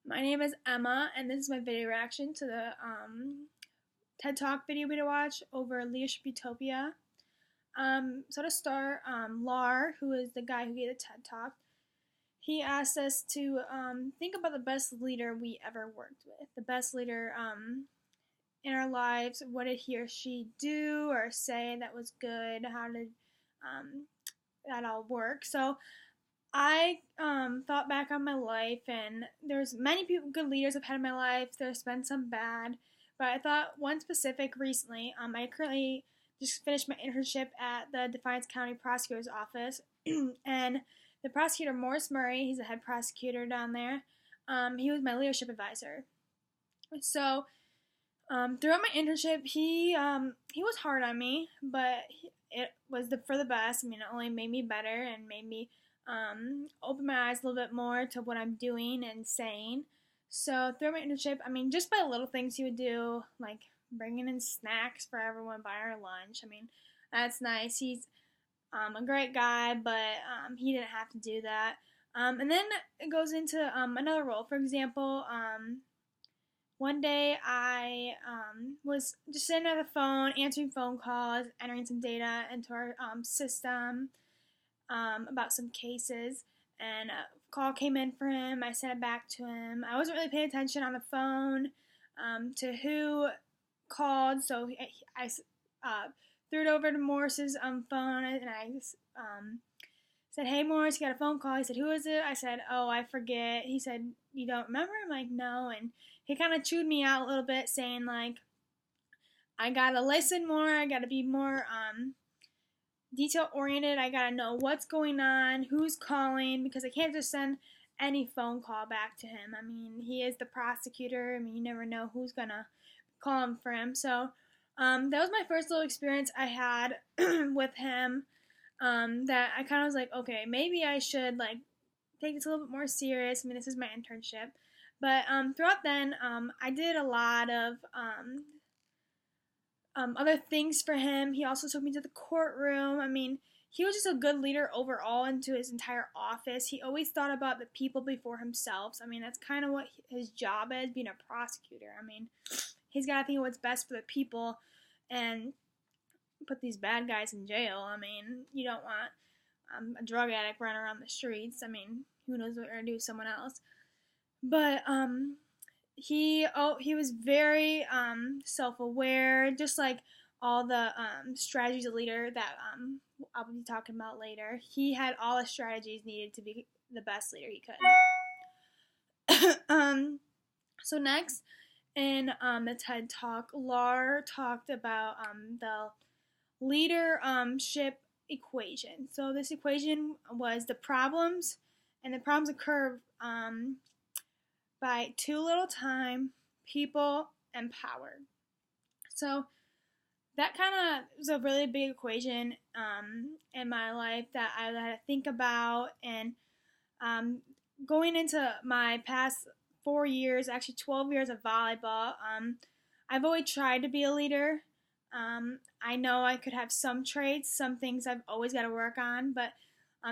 My name is Emma, and this is my video reaction to the TED Talk video we to watch over Leadership Utopia. So to start, Lar, who is the guy who gave the TED Talk, he asked us to think about the best leader we ever worked with, the best leader in our lives. What did he or she do or say that was good? How did that all work? So I thought back on my life, and there's many people, good leaders I've had in my life. There's been some bad, but I thought one specific recently. I currently just finished my internship at the Defiance County Prosecutor's Office, and the prosecutor Morris Murray, he's the head prosecutor down there. He was my leadership advisor. So throughout my internship, he was hard on me, but it was for the best. I mean, it only made me better and made me open my eyes a little bit more to what I'm doing and saying. So throughout my internship, I mean, just by little things he would do, like bringing in snacks for everyone by our lunch. I mean, that's nice. He's a great guy, but he didn't have to do that. And then it goes into another role. For example, one day I was just sitting at the phone, answering phone calls, entering some data into our system about some cases, and a call came in for him. I sent it back to him. I wasn't really paying attention on the phone to who called, so I threw it over to Morris's phone, and I said, "Hey, Morris, you got a phone call." He said, "Who is it?" I said, "Oh, I forget." He said, "You don't remember?" I'm like, "No," and he kind of chewed me out a little bit, saying like, "I gotta listen more. I gotta be more detail oriented. I gotta know what's going on, who's calling, because I can't just send any phone call back to him. I mean, he is the prosecutor. I mean, you never know who's gonna call him for him." So that was my first little experience I had with him. That I kind of was like, okay, maybe I should like take this a little bit more serious. I mean, this is my internship. But throughout then, I did a lot of other things for him. He also took me to the courtroom. I mean, he was just a good leader overall into his entire office. He always thought about the people before himself. So, I mean, that's kind of what his job is, being a prosecutor. I mean, he's got to think of what's best for the people and put these bad guys in jail. I mean, you don't want a drug addict running around the streets. I mean, who knows what they're going to do to someone else. But he was very self-aware, just like all the strategies of leader that I'll be talking about later. He had all the strategies needed to be the best leader he could. So next in the TED Talk, Lar talked about the leadership equation. So this equation was the problems, and the problems occur by too little time, people, and power. So that kind of was a really big equation in my life that I had to think about. And going into my past 4 years, actually 12 years of volleyball, I've always tried to be a leader. I know I could have some traits, some things I've always got to work on, but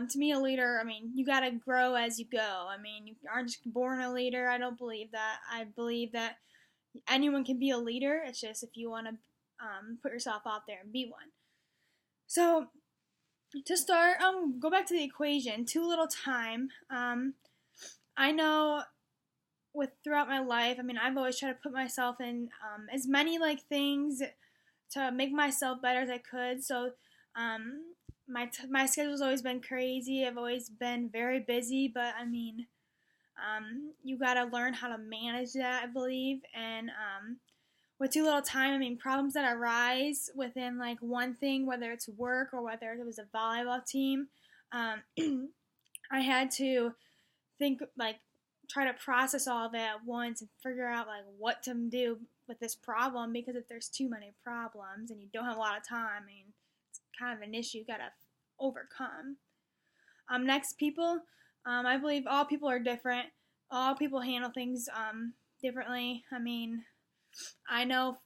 to me, a leader, I mean, you got to grow as you go. I mean, you aren't just born a leader. I don't believe that. I believe that anyone can be a leader. It's just if you want to put yourself out there and be one. So to start, go back to the equation. Too little time. I know throughout my life, I mean, I've always tried to put myself in as many like things to make myself better as I could. So my schedule's always been crazy. I've always been very busy, but I mean, you gotta learn how to manage that, I believe. And with too little time, I mean, problems that arise within like one thing, whether it's work or whether it was a volleyball team, I had to think like try to process all of it at once and figure out like what to do with this problem, because if there's too many problems and you don't have a lot of time, I mean, it's kind of an issue you gotta overcome. Next, people. I believe all people are different. All people handle things differently. I mean, I know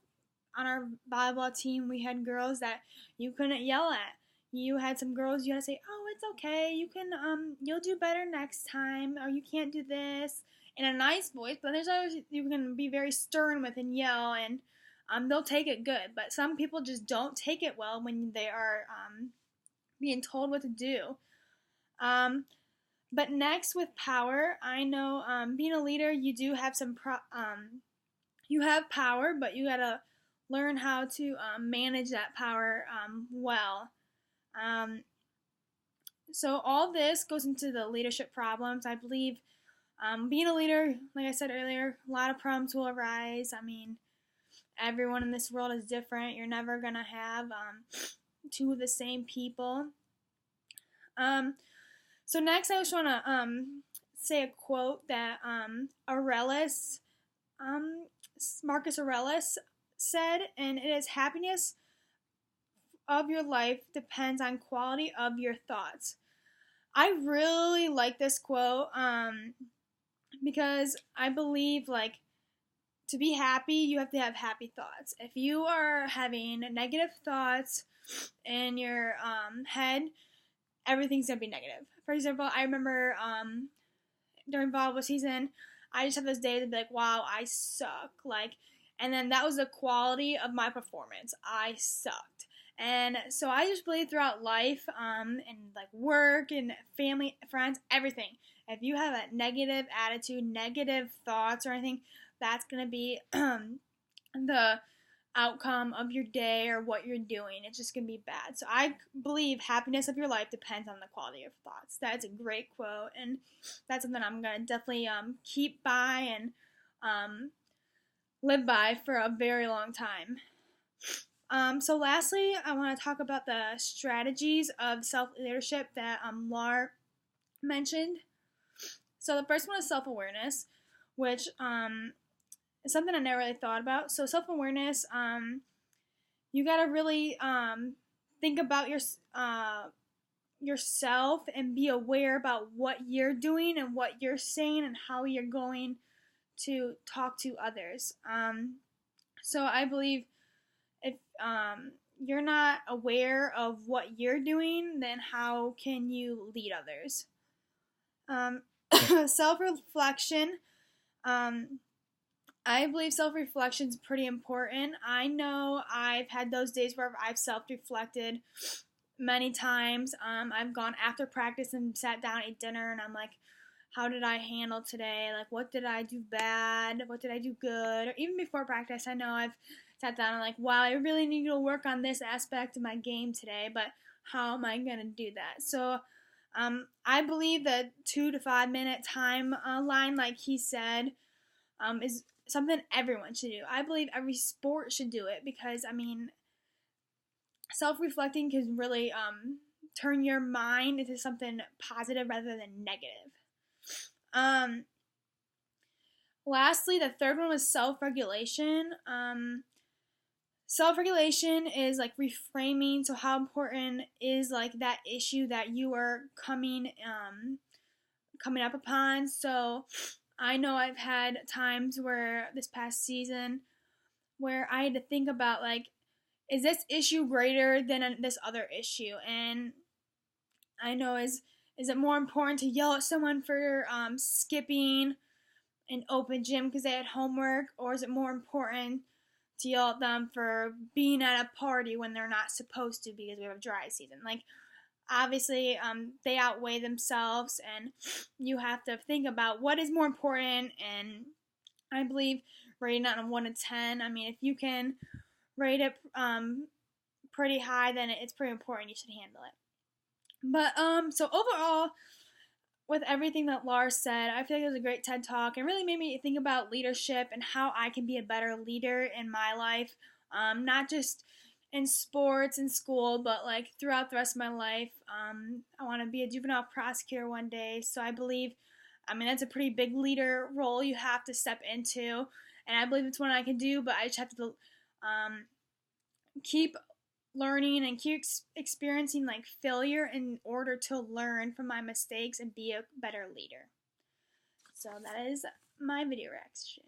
on our volleyball team we had girls that you couldn't yell at. You had some girls you had to say, "Oh, it's okay. You can you'll do better next time," or "You can't do this." in a nice voice, but there's others you can be very stern with and yell, and they'll take it good. But some people just don't take it well when they are being told what to do. But next, with power, I know being a leader, you do have you have power, but you gotta learn how to manage that power well. So all this goes into the leadership problems. I believe being a leader, like I said earlier, a lot of problems will arise. I mean, everyone in this world is different. You're never gonna have two of the same people. So next, I just want to say a quote that Marcus Aurelius said, and it is, "Happiness of your life depends on quality of your thoughts." I really like this quote because I believe, like, to be happy, you have to have happy thoughts. If you are having negative thoughts in your head, everything's gonna be negative. For example, I remember during volleyball season, I just have those days to be like, wow, I suck. Like, and then that was the quality of my performance. I sucked. And so I just believe throughout life, and like work and family, friends, everything, if you have a negative attitude, negative thoughts or anything, that's going to be the outcome of your day or what you're doing. It's just going to be bad. So I believe happiness of your life depends on the quality of thoughts. That's a great quote, and that's something I'm going to definitely keep by and live by for a very long time. So lastly, I want to talk about the strategies of self-leadership that Lar mentioned. So the first one is self-awareness, which is something I never really thought about. So self-awareness, you got to really think about yourself and be aware about what you're doing and what you're saying and how you're going to talk to others. So I believe if you're not aware of what you're doing, then how can you lead others? Self-reflection. I believe self-reflection is pretty important. I know I've had those days where I've self-reflected many times. I've gone after practice and sat down, ate dinner, and I'm like, how did I handle today? Like, what did I do bad? What did I do good? Or even before practice, I know I've sat down and like, wow, I really need to work on this aspect of my game today, but how am I going to do that? So I believe that 2 to 5 minute time line, like he said, is something everyone should do. I believe every sport should do it because, I mean, self-reflecting can really turn your mind into something positive rather than negative. Lastly, the third one was self-regulation. Self-regulation is like reframing. So how important is like that issue that you are coming up upon. So I know I've had times where this past season where I had to think about, like, is this issue greater than this other issue? And I know, is it more important to yell at someone for skipping an open gym because they had homework, or is it more important to yell at them for being at a party when they're not supposed to because we have a dry season? Like, obviously, they outweigh themselves, and you have to think about what is more important. And I believe rating on a 1 to 10. I mean, if you can rate it pretty high, then it's pretty important. You should handle it. But so overall, with everything that Lars said, I feel like it was a great TED Talk and really made me think about leadership and how I can be a better leader in my life, not just in sports and school, but like throughout the rest of my life. I want to be a juvenile prosecutor one day, so I believe, I mean, that's a pretty big leader role you have to step into, and I believe it's one I can do, but I just have to keep learning and keep experiencing like failure in order to learn from my mistakes and be a better leader. So that is my video reaction.